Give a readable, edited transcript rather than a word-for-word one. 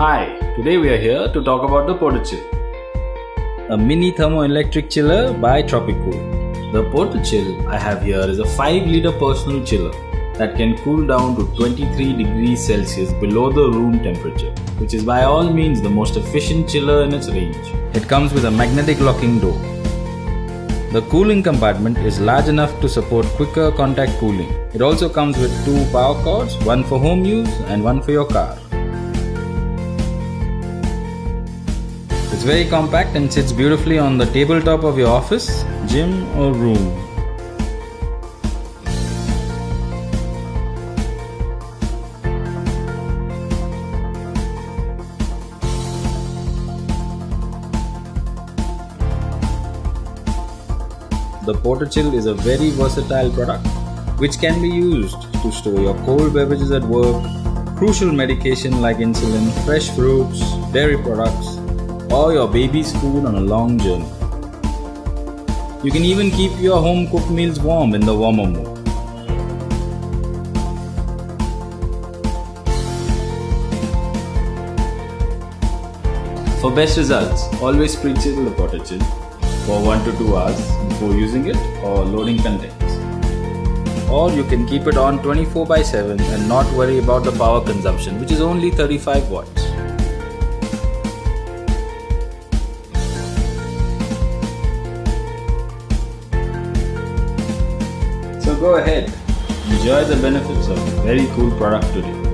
Hi, today we are here to talk about the Portachill, A mini thermoelectric chiller by Tropicool. The Portachill I have here is a 5-liter personal chiller that can cool down to 23 degrees Celsius below the room temperature, which is by all means the most efficient chiller in its range. It comes with a magnetic locking door. The cooling compartment is large enough to support quicker contact cooling. It also comes with 2 power cords, one for home use and one for your car. It's very compact and sits beautifully on the tabletop of your office, gym or room. The Portachill is a very versatile product which can be used to store your cold beverages at work, crucial medication like insulin, fresh fruits, dairy products, or your baby's food on a long journey. You can even keep your home cooked meals warm in the warmer mode. For best results, always pre-chill the Portachill for 1 to 2 hours before using it or loading contents. Or you can keep it on 24/7 and not worry about the power consumption, which is only 35 watts. So go ahead, enjoy the benefits of a very cool product today.